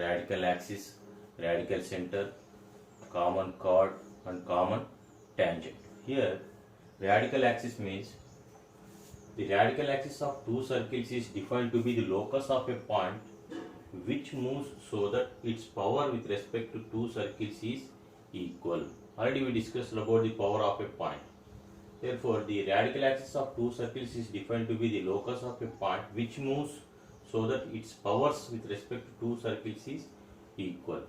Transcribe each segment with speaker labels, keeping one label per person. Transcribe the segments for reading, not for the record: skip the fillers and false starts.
Speaker 1: radical axis, radical center, common chord and common tangent. Here radical axis means the radical axis of two circles is defined to be the locus of a point which moves so that its power with respect to two circles is equal. Already we discussed about the power of a point. Therefore, the radical axis of two circles is defined to be the locus of a point which moves so that its powers with respect to two circles is equal.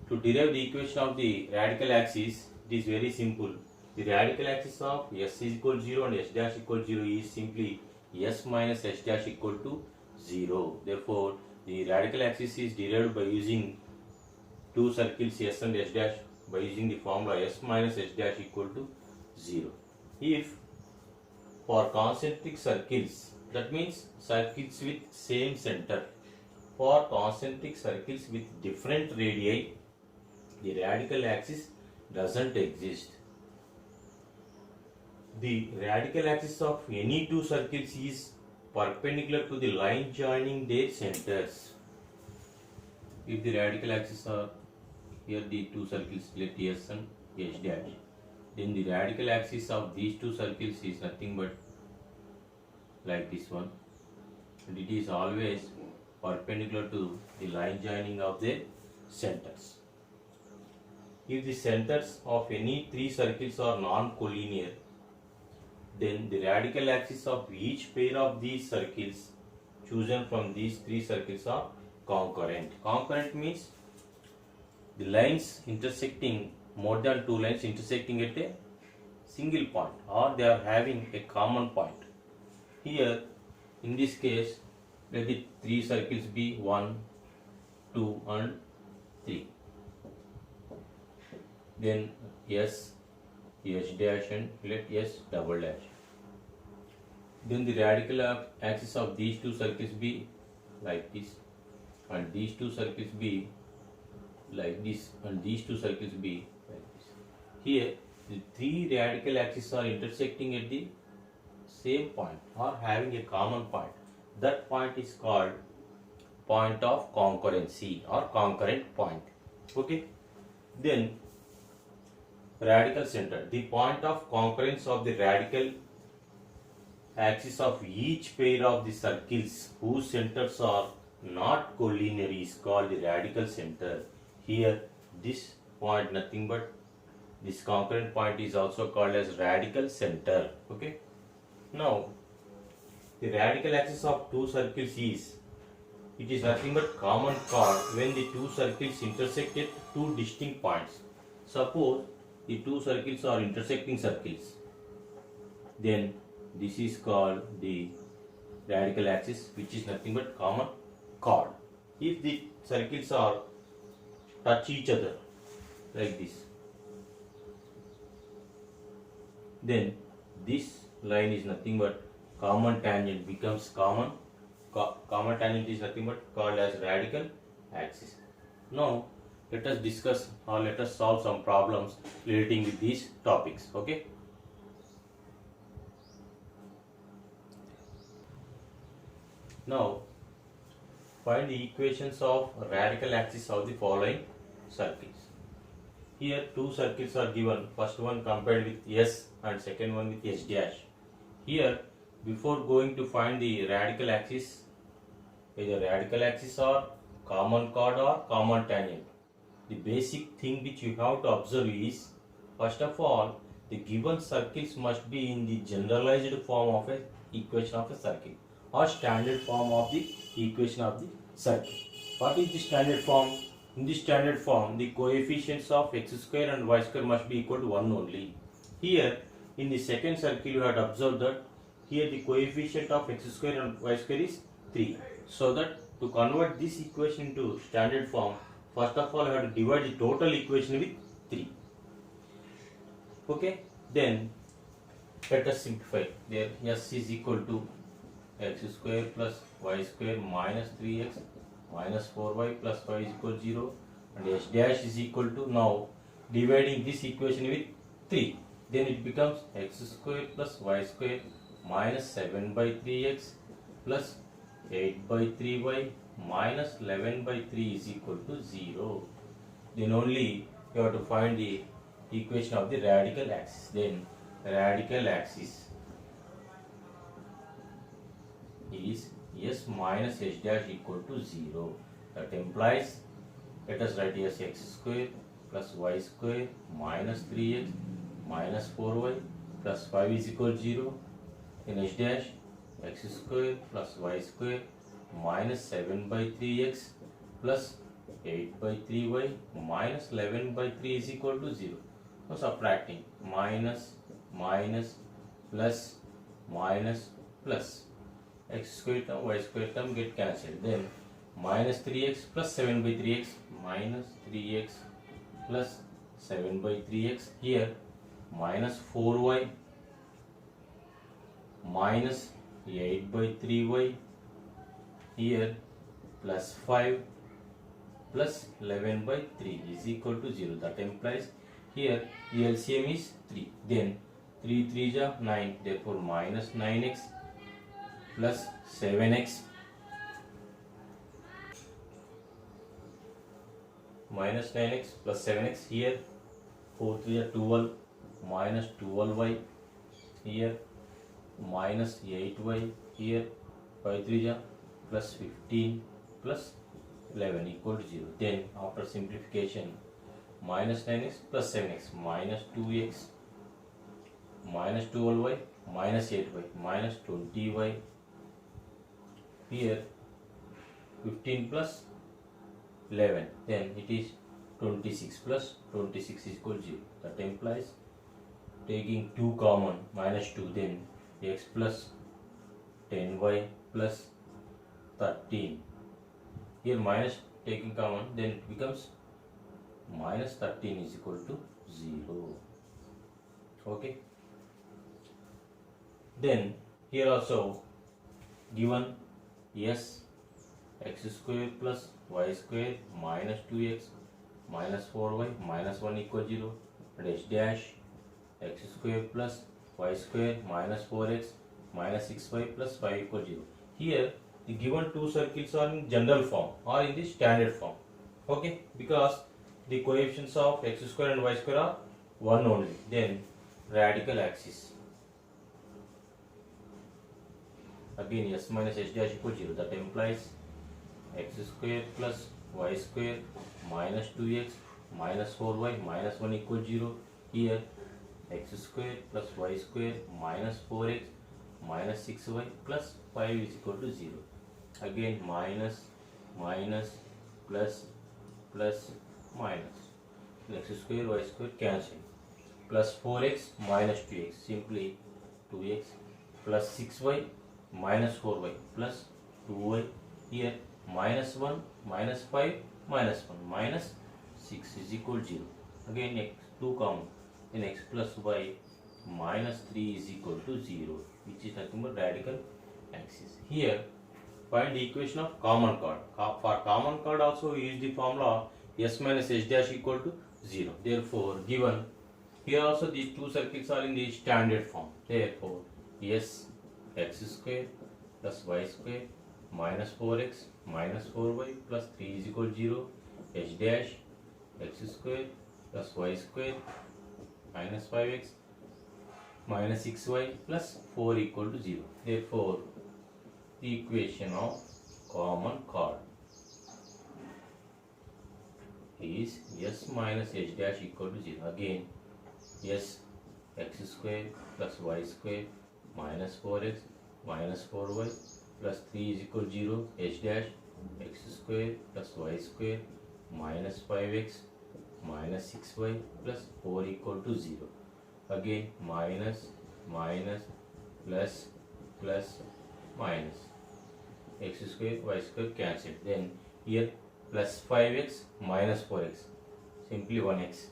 Speaker 1: To derive the equation of the radical axis, it is very simple. The radical axis of s is equal to 0 and s dash equal to 0 is simply s minus s dash equal to 0. Therefore, the radical axis is derived by using two circles s and s dash by using the formula s minus s dash equal to 0. If for concentric circles, that means circles with same center, for concentric circles with different radii, the radical axis doesn't exist. The radical axis of any two circles is perpendicular to the line joining their centers. If the radical axis are here the two circles, let S and S dash, then the radical axis of these two circles is nothing but like this one, and it is always perpendicular to the line joining of their centers. If the centers of any three circles are non-collinear, then the radical axis of each pair of these circles chosen from these three circles are concurrent. Concurrent means the lines intersecting, more than two lines intersecting at a single point, or they are having a common point. Here in this case, let the three circles be 1, 2 and 3. Then S, S dash and let S double dash. Then the radical axis of these two circles be like this, and these two circles be like this, and these two circles be like this. Here the three radical axes are intersecting at the same point or having a common point. That point is called point of concurrency or concurrent point. Okay. Then radical center, the point of concurrence of the radical axis of each pair of the circles whose centers are not collinear is called the radical center. Here this point nothing but this concurrent point is also called as radical center. Okay. Now the radical axis of two circles is, it is nothing but common chord when the two circles intersect at two distinct points. Suppose the two circles are intersecting circles, then this is called the radical axis, which is nothing but common chord. If the circles are touch each other like this, then this line is nothing but common tangent becomes common tangent is nothing but called as radical axis. Now let us discuss or let us solve some problems relating with these topics. Okay. Now find the equations of radical axis of the following circles. Here two circles are given, first one compared with S and second one with S dash. Here before going to find the radical axis, either radical axis or common chord or common tangent, the basic thing which you have to observe is, first of all, the given circles must be in the generalized form of a equation of a circle or standard form of the equation of the circle. What is the standard form? In the standard form, the coefficients of x square and y square must be equal to 1 only. Here in the second circle you have observed that here the coefficient of x square and y square is 3. So that to convert this equation into standard form, first of all you have to divide the total equation with 3. Okay. Then let us simplify. There s is equal to x square plus y square minus 3x minus 4y plus 5 is equal to 0, and s dash is equal to, now dividing this equation with 3, then it becomes x square plus y square minus 7 by 3x plus 8 by 3y minus 11 by 3 is equal to 0. Then only you have to find the equation of the radical axis. Then radical axis is s minus h dash equal to 0. That implies, let us write as x square plus y square minus 3x minus 4y plus 5 is equal to 0. In h dash, x square plus y square minus 7 by 3x plus 8 by 3y minus 11 by 3 is equal to 0. So subtracting, minus plus minus plus, x square term y square term get cancelled. Then minus 3x plus 7 by 3x minus 3x plus 7 by 3x. Here minus 4y minus 8 by 3y. Here plus 5 plus 11 by 3 is equal to 0. That implies here the LCM is 3. Then 3 3 ja 9. Therefore minus 9x plus 7x minus 9x plus 7x. Here 4 3 ja 12 minus 12y. Here minus 8y. Here 5 3 ja plus 15 plus 11 equal to 0. Then after simplification, minus 9x plus 7x minus 2x minus 12y minus 8y minus 20y. Here 15 plus 11, then it is 26 plus 26 is equal to 0. That implies, taking 2 common, minus 2, then x plus 10y plus 13. Here minus taking common, then it becomes minus 13 is equal to 0. Okay. Then here also given s x square plus y square minus 2x minus 4y minus 1 equal 0, and h dash x square plus y square minus 4x minus 6y plus 5 equal 0. Here the given two circles are in general form or in the standard form. Okay, because the coefficients of x square and y square are 1 only. Then radical axis, again s minus h dash equal 0. That implies x square plus y square minus 2x minus 4y minus 1 equal 0. Here x square plus y square minus 4x minus 6y plus 5 is equal to 0. Again minus plus minus, x square y square cancel, plus 4x minus 2x simply 2x plus 6y minus 4y plus 2y. Here minus 1 minus 5 minus 1 minus 6 is equal to 0. Again x 2 common, then x plus y minus 3 is equal to 0, which is nothing but radical axis. Here find the equation of common chord. For common chord also we use the formula s minus h dash equal to 0. Therefore given here also these two circles are in the standard form. Therefore s x square plus y square minus 4x minus 4y plus 3 is equal to 0, h dash x square plus y square minus 5x minus 6y plus 4 equal to 0. Therefore the equation of common chord is s minus h dash equal to 0. Again s x square plus y square minus 4x minus 4y plus 3 is equal to 0, h dash x square plus y square minus 5x minus 6y plus 4 equal to 0. Again minus plus minus, x square y square cancelled. Then here plus 5x minus 4x simply 1x.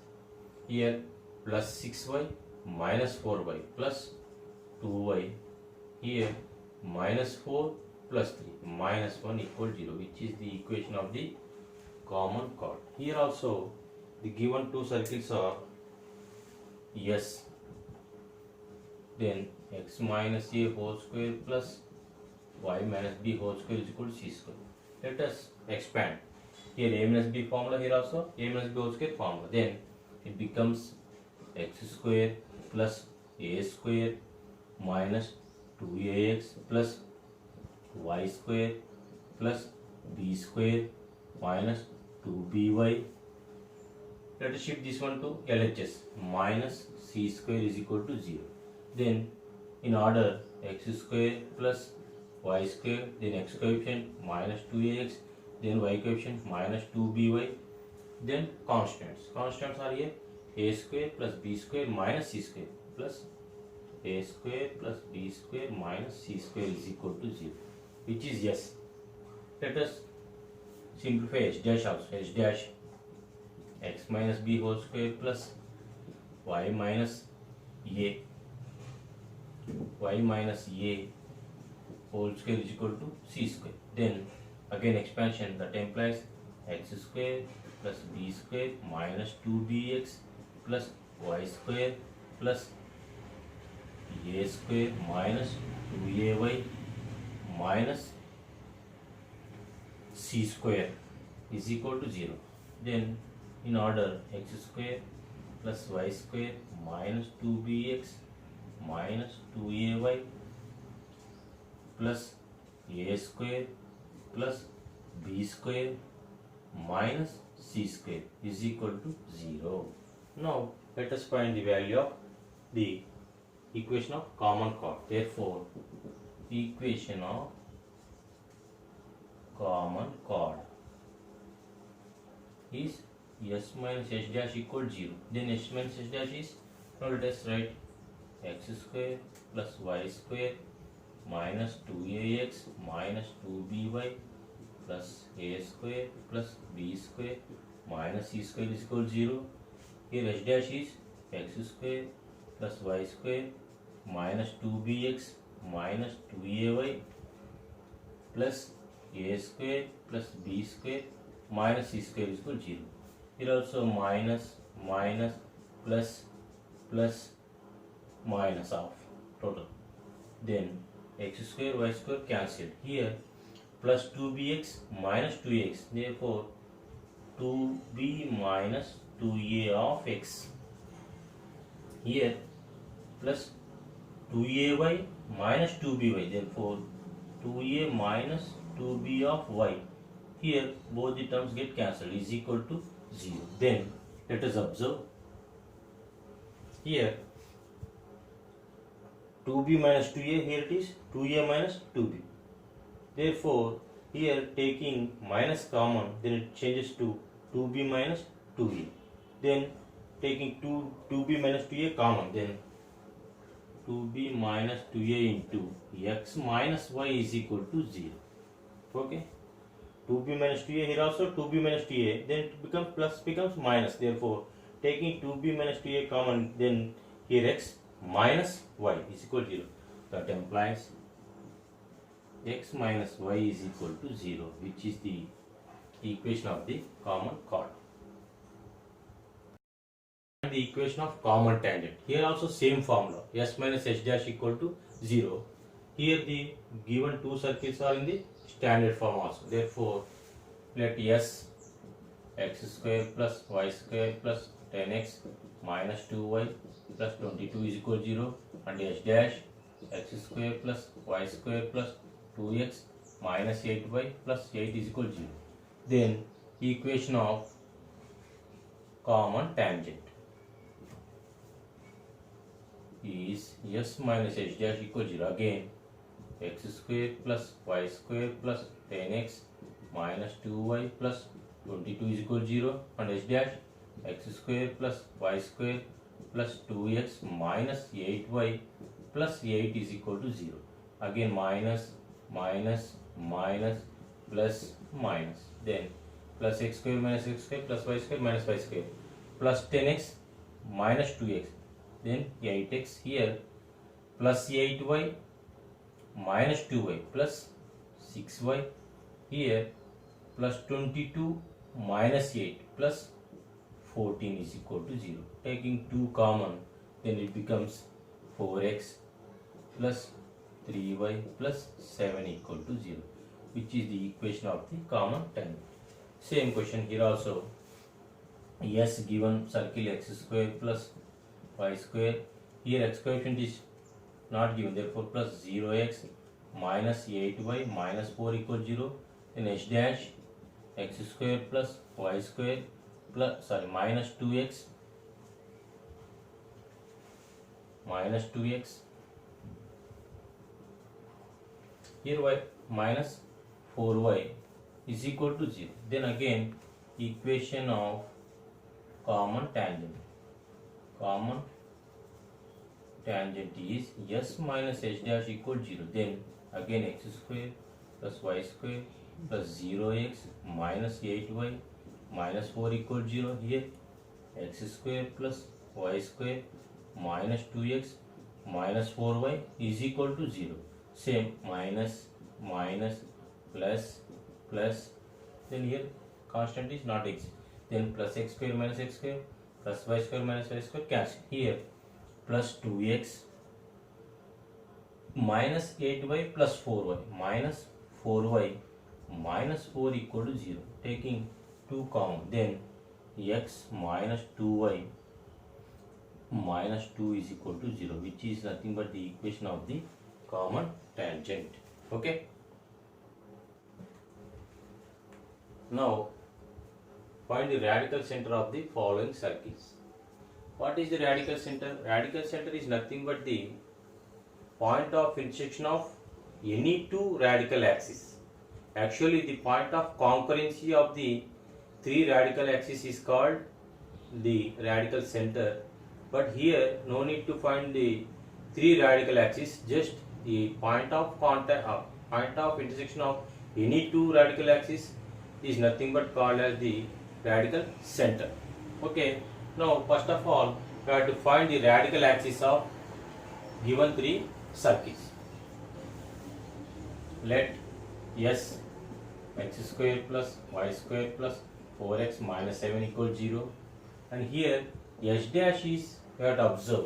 Speaker 1: Here plus 6y minus 4y plus 2y. Here minus 4 plus 3 minus 1 equal 0, which is the equation of the common chord. Here also the given two circles are s, then x minus a whole square plus y minus b whole square is equal to c square. Let us expand. Here a minus b formula, here also a minus b whole square formula. Then it becomes x square plus a square minus 2ax plus y square plus b square minus 2by. Let us shift this one to LHS. Minus c square is equal to 0. Then in order x square plus y square, then x coefficient minus 2ax, then y coefficient minus 2by, then constants. Constants are here a square plus b square minus c square plus a square plus b square minus c square is equal to 0, which is yes. Let us simplify h dash also. H dash x minus b whole square plus y minus a whole square is equal to c square. Then again expansion, that implies x square plus b square minus 2bx plus y square plus a square minus 2ay minus c square is equal to 0. Then in order x square plus y square minus 2bx minus 2ay plus a square plus b square minus c square is equal to 0. Now let us find the value of the equation of common chord. Therefore, equation of common chord is s minus h dash equal 0. Then s minus h dash is, now let us write x square plus y square minus 2ax minus 2by plus a square plus b square minus c square is equal to 0. Here h dash is x square plus y square minus 2bx minus 2ay plus a square plus b square minus c square is equal to 0. Here also minus minus plus plus minus of total. Then x square y square cancelled. Here plus 2bx minus 2x, therefore 2b minus 2a of x. Here plus 2ay minus 2by, therefore 2a minus 2b of y. Here both the terms get cancelled, is equal to 0. Then let us observe here 2b minus 2a, here it is 2a minus 2b. Therefore here taking minus common, then it changes to 2b minus 2a. Then taking 2b minus 2a common, then 2b minus 2a into x minus y is equal to 0. Okay, 2b minus 2a, here also 2b minus 2a, then it becomes plus, becomes minus. Therefore taking 2b minus 2a common, then here x minus y is equal to 0. That implies x minus y is equal to 0, which is the equation of the common chord. And the equation of common tangent. Here also same formula, s minus h dash equal to 0. Here the given two circles are in the standard form also. Therefore let s x square plus y square plus 10x minus 2y plus 22 is equal to 0, and h dash x square plus y square plus 2x minus 8y plus 8 is equal to 0. Then equation of common tangent is s minus h dash equal to 0. Again x square plus y square plus 10x minus 2y plus 22 is equal to 0, and h dash x square plus y square plus 2x minus 8y plus 8 is equal to 0. Again minus minus minus plus minus, then plus x square minus x square plus y square minus y square plus 10x minus 2x, then 8x. Here plus 8y minus 2y plus 6y. Here plus 22 minus 8 plus 14 is equal to 0. Taking 2 common, then it becomes 4x plus 3y plus 7 equal to 0. which is the equation of the common tangent. Same question here also. Yes, given circle x square plus y square. Here x coefficient is not given, therefore plus 0x minus 8y minus 4 equals 0. Then h dash x square plus y square plus minus 2x here y minus 4y is equal to 0. Then again equation of common tangent is s minus h dash equal 0. Then again x square plus y square plus 0x minus 8y minus 4 equal 0. Here x square plus y square minus 2x minus 4y is equal to 0. Same minus plus then here constant is not exist. Then plus x square minus x square plus y square minus y square cancel. Here plus 2x minus 8y plus 4y minus 4y minus 4 equal to 0. Taking 2 common, then x minus 2y minus 2 is equal to 0, which is nothing but the equation of the common tangent. Okay. Now find the radical center of the following circles. What is the radical center? Radical center is nothing but the point of intersection of any two radical axes. Actually, the point of concurrency of the three radical axes is called the radical center. But here no need to find the three radical axes, just the point of contact, point of intersection of any two radical axes is nothing but called as the radical center. Okay. Now first of all we have to find the radical axis of given three circles. Let s x square plus y square plus 4x minus 7 equals 0, and here h dash is we have to observe.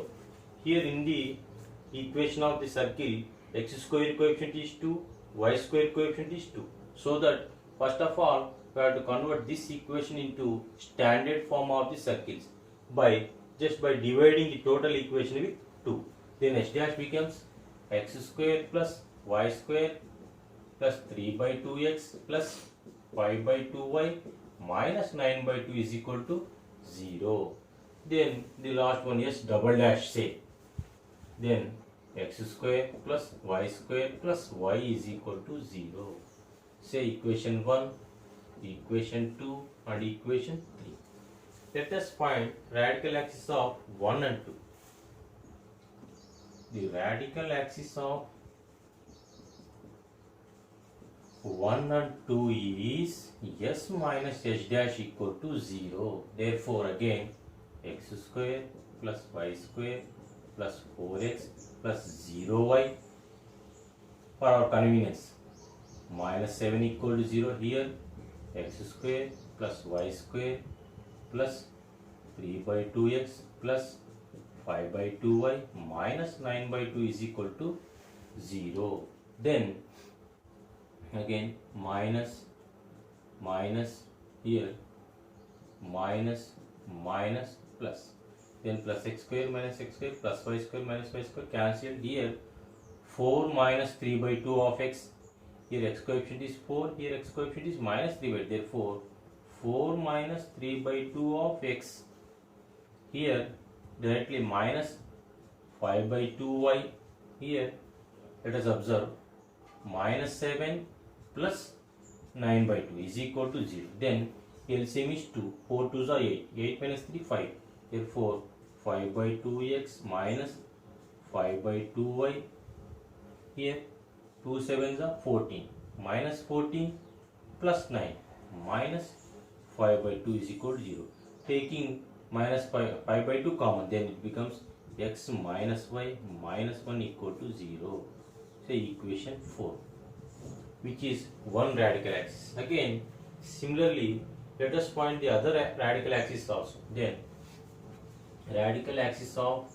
Speaker 1: Here in the equation of the circle x square coefficient is 2, y square coefficient is 2. So that first of all we have to convert this equation into standard form of the circles by dividing the total equation with 2. Then h dash becomes x square plus y square plus 3 by 2x plus 5 by 2y minus 9 by 2 is equal to 0. Then the last one, yes, double dash say. Then x square plus y square plus y is equal to 0. Say equation 1, equation 2 and equation 3. Let us find radical axis of 1 and 2. The radical axis of 1 and 2 is s minus h dash equal to 0. Therefore again x square plus y square plus 4x plus 0y for our convenience minus 7 equal to 0. Here x square plus y square plus 3 by 2x plus 5 by 2y minus 9 by 2 is equal to 0. Then again minus here minus plus, then plus x square minus x square plus y square minus y square cancelled. Here 4 minus 3 by 2 of x, here x coefficient is 4, here x coefficient is minus 3 by, therefore 4 minus 3 by 2 of x, here directly minus 5 by 2y. Here let us observe minus 7 plus 9 by 2 is equal to 0. Then LCM is 2, 4 2s are 8, 8 minus 3 5, therefore 5 by 2x minus 5 by 2y. Here 2 7s are 14, minus 14 plus 9 minus 5 by 2 is equal to 0. Taking minus 5 by 2 common, then it becomes x minus y minus 1 equal to 0. Say equation 4, which is one radical axis. Again similarly let us find the other radical axis also. Then radical axis of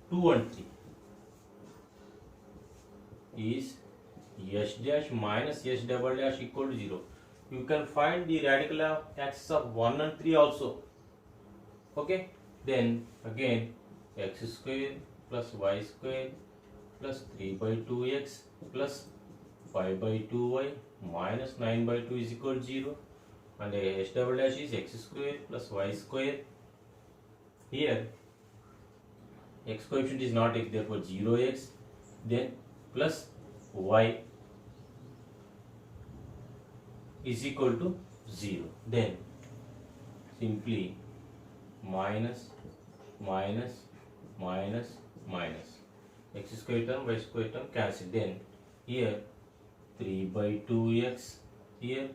Speaker 1: 2 and 3 is s dash minus s double dash equal to 0. You can find the radical of axis of 1 and 3 also. Okay, then again x square plus y square plus 3 by 2x plus 5 by 2y minus 9 by 2 is equal to 0, and s double dash is x square plus y square. Here x coefficient is not x, therefore 0x, then plus y is equal to 0, then simply minus minus minus minus x square term y square term cancel, then here 3 by 2x, here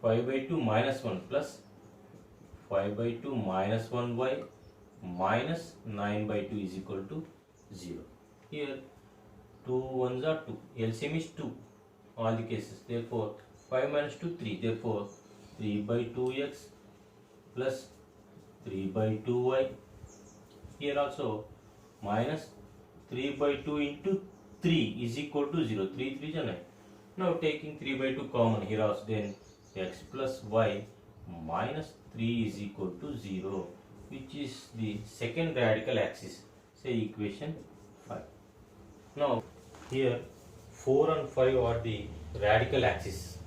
Speaker 1: 5 by 2 minus 1 plus 5 by 2 minus 1y minus 9 by 2 is equal to 0. Here 2 ones are 2, LCM is 2 all the cases, therefore 5 minus 2 3, therefore 3 by 2x plus 3 by 2y, here also minus 3 by 2 into 3 is equal to 0, 3 3 is 9. Now taking 3 by 2 common here also, then x plus y minus 3 is equal to 0, which is the second radical axis, say equation 5. Now here 4 and 5 are the radical axis.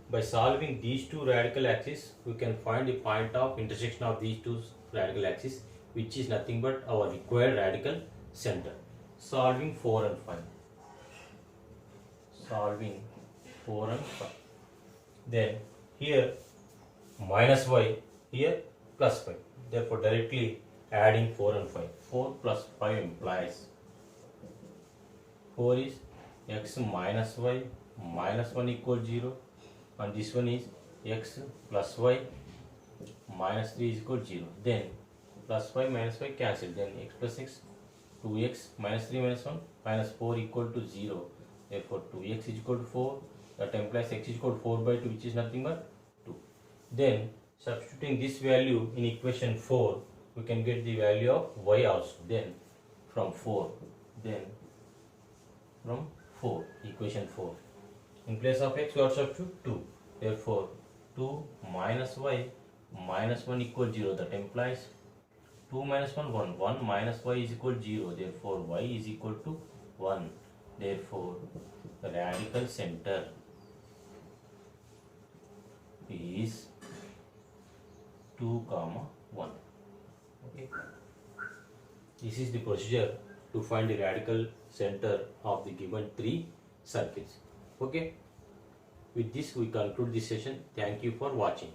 Speaker 1: By solving these two radical axes, we can find the point of intersection of these two radical axes, which is nothing but our required radical center. Solving 4 and 5. Solving 4 and 5. Then here minus y, here plus 5. Therefore directly adding 4 and 5. 4 plus 5 implies 4 is x minus y minus 1 equal 0, and this one is x plus y minus 3 is equal to 0. Then plus 5 minus 5 cancel, then x plus x, 2x minus 3 minus 1 minus 4 equal to 0. Therefore 2x is equal to 4, that implies x is equal to 4 by 2, which is nothing but 2. Then substituting this value in equation 4, we can get the value of y also. Then from 4, equation 4, in place of x we are substitute 2. Therefore 2 minus y minus 1 equal 0, that implies 2 minus 1 1, 1 minus y is equal to 0, therefore y is equal to 1. Therefore the radical center is 2, 1. Okay, this is the procedure to find the radical center of the given 3 circles. Okay, with this we conclude this session. Thank you for watching.